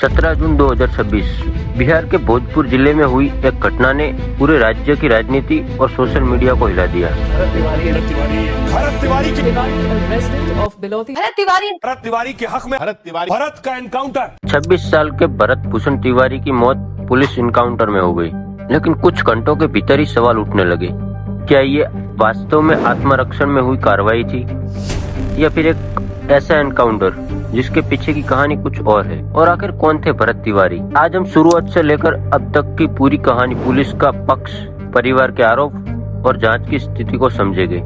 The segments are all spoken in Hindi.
17 जून 2026 बिहार के भोजपुर जिले में हुई एक घटना ने पूरे राज्य की राजनीति और सोशल मीडिया को हिला दिया। भरत तिवारी के हक में भरत का एनकाउंटर। 26 साल के भरत भूषण तिवारी की मौत पुलिस इनकाउंटर में हो गई, लेकिन कुछ घंटों के भीतर ही सवाल उठने लगे। क्या ये वास्तव में आत्मरक्षण में हुई कार्रवाई थी या फिर एक ऐसा एनकाउंटर जिसके पीछे की कहानी कुछ और है? और आखिर कौन थे भरत तिवारी? आज हम शुरुआत से लेकर अब तक की पूरी कहानी, पुलिस का पक्ष, परिवार के आरोप और जांच की स्थिति को समझेंगे।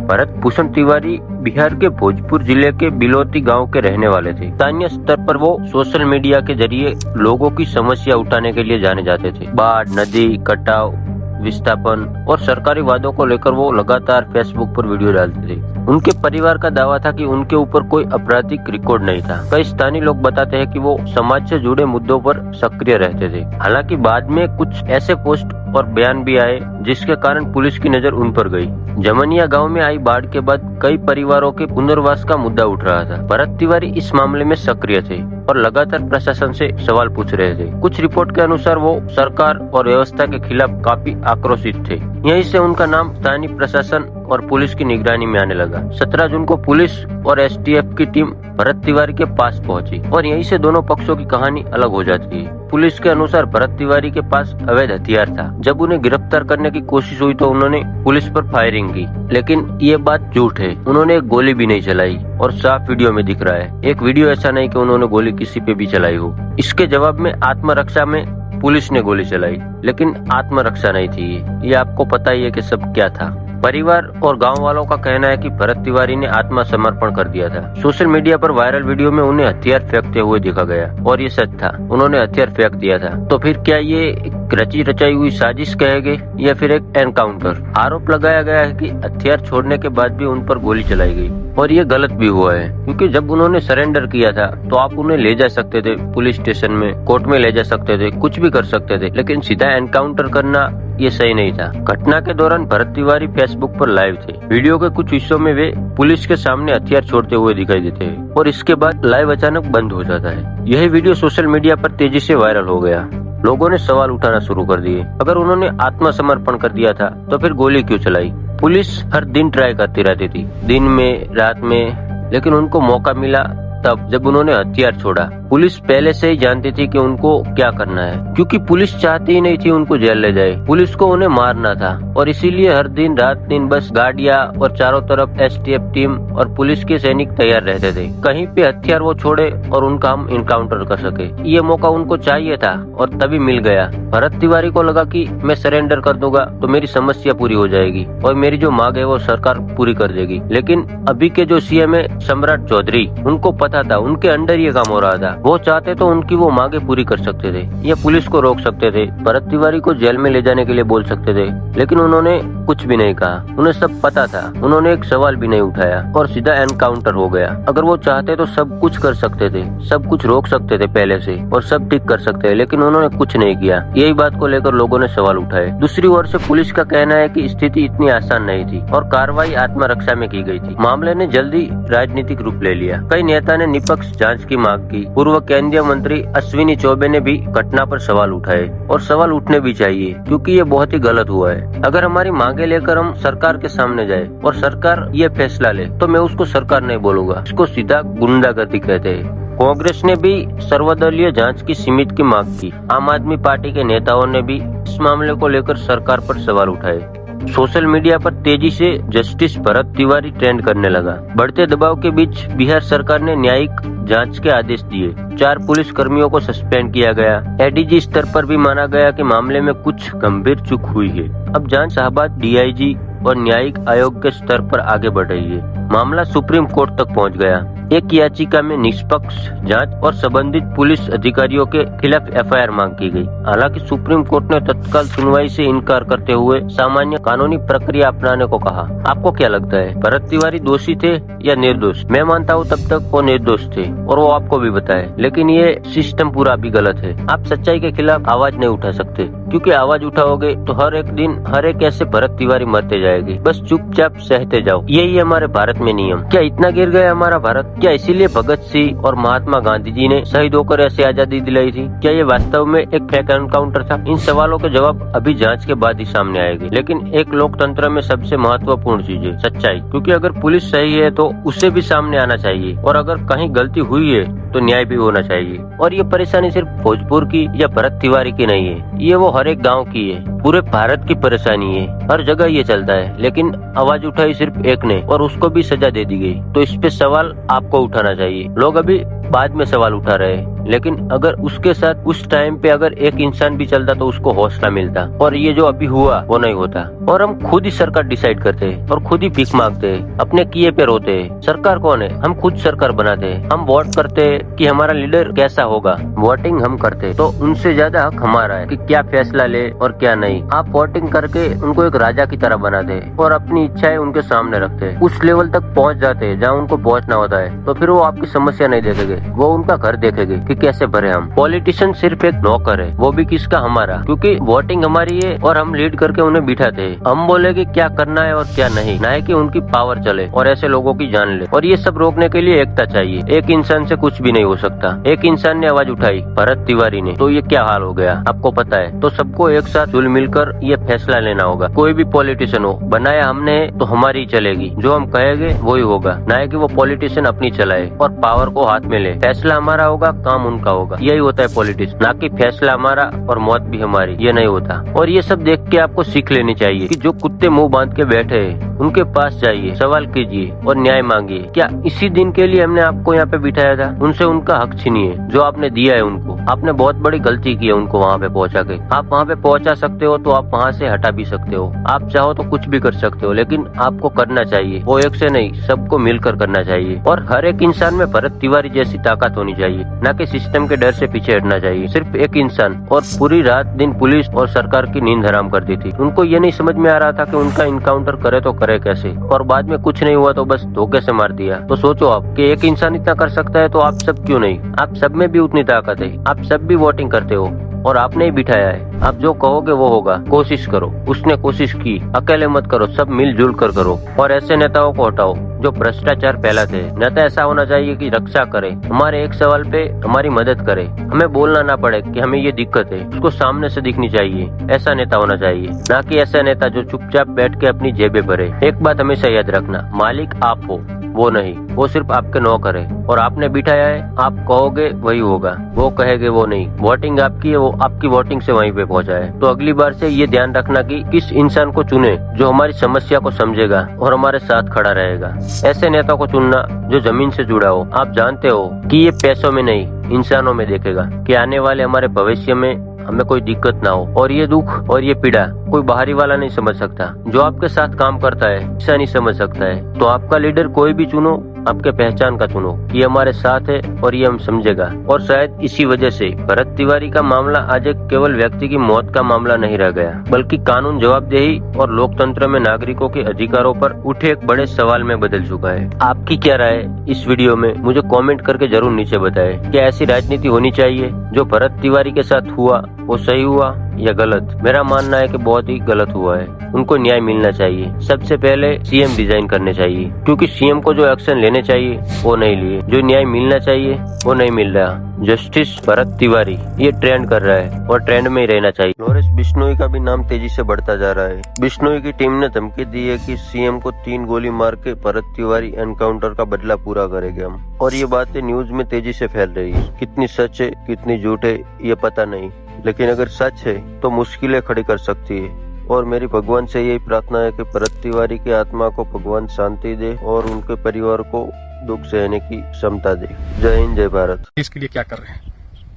भरत भूषण तिवारी बिहार के भोजपुर जिले के बिलोती गांव के रहने वाले थे। स्थानीय स्तर पर वो सोशल मीडिया के जरिए लोगों की समस्या उठाने के लिए जाने जाते थे। बाढ़, नदी कटाव, विस्थापन और सरकारी वादों को लेकर वो लगातार फेसबुक पर वीडियो डालते थे। उनके परिवार का दावा था कि उनके ऊपर कोई आपराधिक रिकॉर्ड नहीं था। कई स्थानीय लोग बताते हैं कि वो समाज से जुड़े मुद्दों पर सक्रिय रहते थे। हालांकि बाद में कुछ ऐसे पोस्ट और बयान भी आए जिसके कारण पुलिस की नजर उन पर गई। जमनिया गांव में आई बाढ़ के बाद कई परिवारों के पुनर्वास का मुद्दा उठ रहा था। भरत तिवारी इस मामले में सक्रिय थे और लगातार प्रशासन से सवाल पूछ रहे थे। कुछ रिपोर्ट के अनुसार वो सरकार और व्यवस्था के खिलाफ काफी आक्रोशित थे। यहीं से उनका नाम स्थानीय प्रशासन और पुलिस की निगरानी में आने लगा। 17 जून को पुलिस और एसटीएफ की टीम भरत तिवारी के पास पहुंची और यहीं से दोनों पक्षों की कहानी अलग हो जाती है। पुलिस के अनुसार भरत तिवारी के पास अवैध हथियार था। जब उन्हें गिरफ्तार करने की कोशिश हुई तो उन्होंने पुलिस पर फायरिंग की, लेकिन ये बात झूठ है। उन्होंने एक गोली भी नहीं चलाई और साफ वीडियो में दिख रहा है। एक वीडियो ऐसा नहीं कि उन्होंने गोली किसी पे भी चलाई हो। इसके जवाब में आत्मरक्षा में पुलिस ने गोली चलाई, लेकिन आत्मरक्षा नहीं थी ये आपको पता ही है कि सब क्या था। परिवार और गांव वालों का कहना है कि भरत तिवारी ने आत्मसमर्पण कर दिया था। सोशल मीडिया पर वायरल वीडियो में उन्हें हथियार फेंकते हुए देखा गया और ये सच था, उन्होंने हथियार फेंक दिया था। तो फिर क्या ये एक रची रचाई हुई साजिश कहेंगे या फिर एक एनकाउंटर? आरोप लगाया गया है कि हथियार छोड़ने के बाद भी उन पर गोली चलाई गई और ये गलत भी हुआ है, क्योंकि जब उन्होंने सरेंडर किया था तो आप उन्हें ले जा सकते थे पुलिस स्टेशन में, कोर्ट में ले जा सकते थे, कुछ भी कर सकते थे, लेकिन सीधा एनकाउंटर करना ये सही नहीं था। घटना के दौरान भरत तिवारी फेसबुक पर लाइव थे। वीडियो के कुछ हिस्सों में वे पुलिस के सामने हथियार छोड़ते हुए दिखाई देते हैं और इसके बाद लाइव अचानक बंद हो जाता है। यही वीडियो सोशल मीडिया पर तेजी से वायरल हो गया। लोगों ने सवाल उठाना शुरू कर दिए, अगर उन्होंने आत्मसमर्पण कर दिया था तो फिर गोली क्यों चलाई? पुलिस हर दिन ट्राई करती रहती थी, दिन में, रात में, लेकिन उनको मौका मिला तब जब उन्होंने हथियार छोड़ा। पुलिस पहले से ही जानती थी कि उनको क्या करना है, क्योंकि पुलिस चाहती ही नहीं थी उनको जेल ले जाए। पुलिस को उन्हें मारना था और इसीलिए हर दिन रात दिन बस गाड़ियां और चारों तरफ एसटीएफ टीम और पुलिस के सैनिक तैयार रहते थे। कहीं पे हथियार वो छोड़े और उनका हम इनकाउंटर कर सके। ये मौका उनको चाहिए था और तभी मिल गया। भरत तिवारी को लगा कि मैं सरेंडर कर दूंगा तो मेरी समस्या पूरी हो जाएगी और मेरी जो मांग है वो सरकार पूरी कर देगी। लेकिन अभी के जो सीएम है सम्राट चौधरी, उनको पता था उनके अंडर ये काम हो रहा था। वो चाहते तो उनकी वो मांगे पूरी कर सकते थे या पुलिस को रोक सकते थे, भरत तिवारी को जेल में ले जाने के लिए बोल सकते थे, लेकिन उन्होंने कुछ भी नहीं कहा। उन्हें सब पता था, उन्होंने एक सवाल भी नहीं उठाया और सीधा एनकाउंटर हो गया। अगर वो चाहते तो सब कुछ कर सकते थे, सब कुछ रोक सकते थे पहले से और सब ठीक कर सकते हैं, लेकिन उन्होंने कुछ नहीं किया। यही बात को लेकर लोगों ने सवाल उठाए। दूसरी ओर से पुलिस का कहना है कि स्थिति इतनी आसान नहीं थी और कार्रवाई आत्मरक्षा में की गई थी। मामले ने जल्दी राजनीतिक रूप ले लिया। कई नेता ने निष्पक्ष जांच की मांग की। पूर्व केंद्रीय मंत्री अश्विनी चौबे ने भी घटना पर सवाल उठाए और सवाल उठने भी चाहिए, क्योंकि ये बहुत ही गलत हुआ है। अगर हमारी मांगे लेकर हम सरकार के सामने जाए और सरकार ये फैसला ले तो मैं उसको सरकार नहीं बोलूंगा, इसको सीधा गुंडागर्दी कहते हैं। कांग्रेस ने भी सर्वदलीय जांच की समिति की मांग की। आम आदमी पार्टी के नेताओं ने भी इस मामले को लेकर सरकार पर सवाल उठाए। सोशल मीडिया पर तेजी से जस्टिस भरत तिवारी ट्रेंड करने लगा। बढ़ते दबाव के बीच बिहार सरकार ने न्यायिक जांच के आदेश दिए। 4 पुलिस कर्मियों को सस्पेंड किया गया। एडीजी स्तर पर भी माना गया कि मामले में कुछ गंभीर चूक हुई है। अब जांच शाहबाद डीआईजी और न्यायिक आयोग के स्तर पर आगे बढ़ रही है। मामला सुप्रीम कोर्ट तक पहुंच गया। एक याचिका में निष्पक्ष जांच और संबंधित पुलिस अधिकारियों के खिलाफ एफआईआर मांग की गई। हालांकि सुप्रीम कोर्ट ने तत्काल सुनवाई से इनकार करते हुए सामान्य कानूनी प्रक्रिया अपनाने को कहा। आपको क्या लगता है, भरत तिवारी दोषी थे या निर्दोष? मैं मानता हूँ तब तक वो निर्दोष थे और वो आपको भी बताए, लेकिन ये सिस्टम पूरा भी गलत है। आप सच्चाई के खिलाफ आवाज नहीं उठा सकते, क्योंकि आवाज उठाओगे तो हर एक दिन हर एक ऐसे भरत तिवारी मरते जाएगी। बस चुपचाप सहते जाओ, यही हमारे भारत में नियम। क्या इतना गिर गया हमारा भारत? क्या इसीलिए भगत सिंह और महात्मा गांधी जी ने शहीद होकर ऐसी आजादी दिलाई थी? क्या ये वास्तव में एक फेक एनकाउंटर था? इन सवालों के जवाब अभी जांच के बाद ही सामने आएंगे। लेकिन एक लोकतंत्र में सबसे महत्वपूर्ण चीज है सच्चाई, क्योंकि अगर पुलिस सही है तो उसे भी सामने आना चाहिए, और अगर कहीं गलती हुई है तो न्याय भी होना चाहिए। और ये परेशानी सिर्फ भोजपुर की या भरत तिवारी की नहीं है, ये वो हर एक गाँव की है, पूरे भारत की परेशानी है। हर जगह ये चलता है, लेकिन आवाज उठाई सिर्फ एक ने और उसको भी सजा दे दी गई। तो इस पे सवाल आपको उठाना चाहिए। लोग अभी बाद में सवाल उठा रहे हैं, लेकिन अगर उसके साथ उस टाइम पे अगर एक इंसान भी चलता तो उसको हौसला मिलता, और ये जो अभी हुआ वो नहीं होता। और हम खुद ही सरकार डिसाइड करते हैं और खुद ही भीख मांगते हैं, अपने किए पे रोते हैं। सरकार कौन है? हम खुद सरकार बनाते हैं। हम वोट करते हैं कि हमारा लीडर कैसा होगा, वोटिंग हम करते हैं, तो उनसे ज्यादा हक हमारा है कि क्या फैसला ले और क्या नहीं। आप वोटिंग करके उनको एक राजा की तरह बनाते हैं और अपनी इच्छाएं उनके सामने रखते हैं। उस लेवल तक पहुंच जाते हैं जहाँ उनको पहुंचना होता है, तो फिर वो आपकी समस्या नहीं देखेंगे, वो उनका घर देखेंगे कि कैसे भरे हम। पॉलिटिशियन सिर्फ एक नौकर है, वो भी किसका? हमारा, क्योंकि वोटिंग हमारी है और हम लीड करके उन्हें बिठाते हैं। हम बोलेंगे क्या करना है और क्या नहीं, ना है कि उनकी पावर चले और ऐसे लोगों की जान ले। और ये सब रोकने के लिए एकता चाहिए। एक इंसान से कुछ भी नहीं हो सकता। एक इंसान ने आवाज उठाई, भरत तिवारी ने, तो ये क्या हाल हो गया आपको पता है। तो सबको एक साथ जुल मिलकर ये फैसला लेना होगा। कोई भी पॉलिटिशियन हो, बनाया हमने तो हमारी ही चलेगी, जो हम कहेंगे वही होगा, ना है कि वो पॉलिटिशियन अपनी चलाए और पावर को हाथ में ले। फैसला हमारा होगा, काम उनका होगा। यही होता है पॉलिटिक्स, ना कि फैसला हमारा और मौत भी हमारी। ये नहीं होता। और ये सब देख के आपको सीख लेनी चाहिए कि जो कुत्ते मुंह बांध के बैठे हैं उनके पास जाइए, सवाल कीजिए और न्याय मांगिए। क्या इसी दिन के लिए हमने आपको यहाँ पे बिठाया था? उनसे उनका हक छीनिए जो आपने दिया है उनको। आपने बहुत बड़ी गलती की है उनको वहाँ पे पहुँचा के। आप वहाँ पे पहुँचा सकते हो तो आप वहाँ से हटा भी सकते हो। आप चाहो तो कुछ भी कर सकते हो, लेकिन आपको करना चाहिए। वो एक से नहीं, सबको मिलकर करना चाहिए। और हर एक इंसान में भरत तिवारी जैसी ताकत होनी चाहिए, ना कि सिस्टम के डर से पीछे हटना चाहिए। सिर्फ एक इंसान, और पूरी रात दिन पुलिस और सरकार की नींद हराम कर दी थी। उनको ये नहीं समझ में आ रहा था कि उनका इनकाउंटर करे तो करे कैसे, और बाद में कुछ नहीं हुआ तो बस धोखे से मार दिया। तो सोचो आप कि एक इंसान इतना कर सकता है तो आप सब क्यों नहीं? आप सब में भी उतनी ताकत है। आप सब भी वोटिंग करते हो और आपने ही बिठाया है। आप जो कहोगे वो होगा। कोशिश करो। उसने कोशिश की, अकेले मत करो, सब मिलजुल कर करो। और ऐसे नेताओं को हटाओ जो भ्रष्टाचार फैलाते हैं। नेता ऐसा होना चाहिए कि रक्षा करे, हमारे एक सवाल पे हमारी मदद करे, हमें बोलना ना पड़े कि हमें ये दिक्कत है, उसको सामने से दिखनी चाहिए। ऐसा नेता होना चाहिए, ना कि ऐसा नेता जो चुपचाप बैठ के अपनी जेबें भरे। एक बात हमेशा याद रखना, मालिक आप हो, वो नहीं। वो सिर्फ आपके नौकर है और आपने बिठाया है। आप कहोगे वही होगा, वो कहेगे वो नहीं। वोटिंग आपकी है, वो आपकी वोटिंग से वहीं पे पहुंचा है। तो अगली बार से ये ध्यान रखना कि किस इंसान को चुने जो हमारी समस्या को समझेगा और हमारे साथ खड़ा रहेगा। ऐसे नेता को चुनना जो जमीन से जुड़ा हो। आप जानते हो कि ये पैसों में नहीं, इंसानों में देखेगा कि आने वाले हमारे भविष्य में हमें कोई दिक्कत ना हो। और ये दुख और ये पीड़ा कोई बाहरी वाला नहीं समझ सकता। जो आपके साथ काम करता है ऐसा नहीं समझ सकता है। तो आपका लीडर कोई भी चुनो, आपके पहचान का चुनो कि हमारे साथ है और ये हम समझेगा। और शायद इसी वजह से भरत तिवारी का मामला आज एक केवल व्यक्ति की मौत का मामला नहीं रह गया, बल्कि कानून, जवाबदेही और लोकतंत्र में नागरिकों के अधिकारों पर उठे एक बड़े सवाल में बदल चुका है। आपकी क्या राय है इस वीडियो में? मुझे कमेंट करके जरूर नीचे बताएं। क्या ऐसी राजनीति होनी चाहिए? जो भरत तिवारी के साथ हुआ वो सही हुआ या गलत? मेरा मानना है कि बहुत ही गलत हुआ है। उनको न्याय मिलना चाहिए। सबसे पहले सीएम रिजाइन करने चाहिए, क्योंकि सीएम को जो एक्शन लेने चाहिए वो नहीं लिए। जो न्याय मिलना चाहिए वो नहीं मिल रहा। जस्टिस भरत तिवारी ये ट्रेंड कर रहा है और ट्रेंड में ही रहना चाहिए। लॉरेंस बिश्नोई का भी नाम तेजी से बढ़ता जा रहा है। बिश्नोई की टीम ने धमकी दी है कि सीएम को 3 गोली मार के भरत तिवारी एनकाउंटर का बदला पूरा करेंगे हम। और ये बातें न्यूज में तेजी से फैल रही है। कितनी सच है कितनी झूठ है ये पता नहीं, लेकिन अगर सच है तो मुश्किलें खड़ी कर सकती है। और मेरी भगवान से यही प्रार्थना है कि भरत तिवारी की आत्मा को भगवान शांति दे और उनके परिवार को दुख सहने की क्षमता दे। जय हिंद, जय भारत। देश के लिए क्या कर रहे हैं?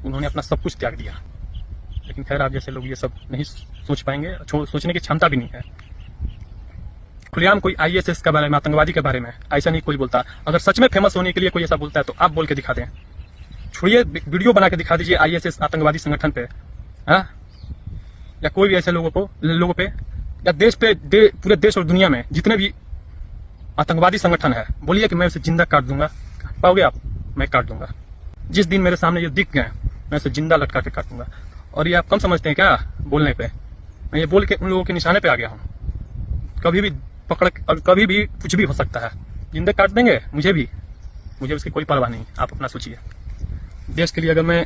उन्होंने अपना सब कुछ त्याग दिया, लेकिन खैर आप जैसे लोग ये सब नहीं सोच पाएंगे, सोचने की क्षमता भी नहीं है। खुलेआम कोई आईएसएस के बारे में, आतंकवादी के बारे में ऐसा नहीं कोई बोलता। अगर सच में फेमस होने के लिए कोई ऐसा बोलता है तो आप बोल के दिखा दें। छोड़िए, वीडियो बना के दिखा दीजिए आईएसएस आतंकवादी संगठन पे, हाँ, या कोई भी ऐसे लोगों पे, या देश पे, पूरे देश और दुनिया में जितने भी आतंकवादी संगठन है, बोलिए कि मैं उसे जिंदा काट दूंगा। पाओगे आप? मैं काट दूंगा। जिस दिन मेरे सामने ये दिख गए मैं उसे जिंदा लटका के काटूंगा। और ये आप कम समझते हैं क्या बोलने पे? मैं ये बोल के उन लोगों के निशाने पे आ गया हूँ। कभी भी पकड़, कभी भी कुछ भी हो सकता है। जिंदा काट देंगे मुझे भी, मुझे उसकी कोई परवाह नहीं। आप अपना सोचिए, देश के लिए अगर मैं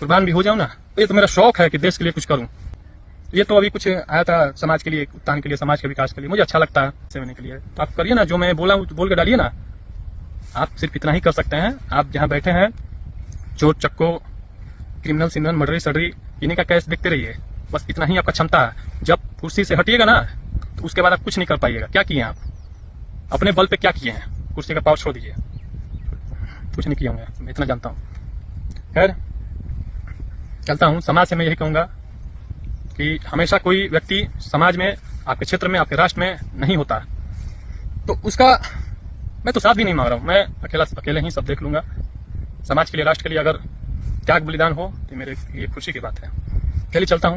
कुर्बान भी हो जाऊं ना, तो ये तो मेरा शौक है कि देश के लिए कुछ करूं। ये तो अभी कुछ आया था समाज के लिए, उत्थान के लिए, समाज के विकास के लिए, मुझे अच्छा लगता है सेवने के लिए। तो आप करिए ना, जो मैं बोला हूं बोल के डालिए ना। आप सिर्फ इतना ही कर सकते हैं। आप जहां बैठे हैं, चोर चक्को, क्रिमिनल सिंदन, मर्डरी सडरी, इन्हीं का केस देखते रहिए। बस इतना ही आपका क्षमता है। जब कुर्सी से हटिएगा ना, तो उसके बाद आप कुछ नहीं कर पाइएगा। क्या किए आप अपने बल पे, क्या किए हैं? कुर्सी का पाव छोड़ दीजिए, कुछ नहीं किए होंगे, मैं इतना जानता हूं। खैर चलता हूं। समाज से मैं यही कहूंगा कि हमेशा कोई व्यक्ति समाज में, आपके क्षेत्र में, आपके राष्ट्र में नहीं होता, तो उसका मैं तो साथ भी नहीं मांग रहा हूं। मैं अकेले ही सब देख लूंगा। समाज के लिए, राष्ट्र के लिए अगर त्याग बलिदान हो तो मेरे लिए खुशी की बात है। चलिए चलता हूं।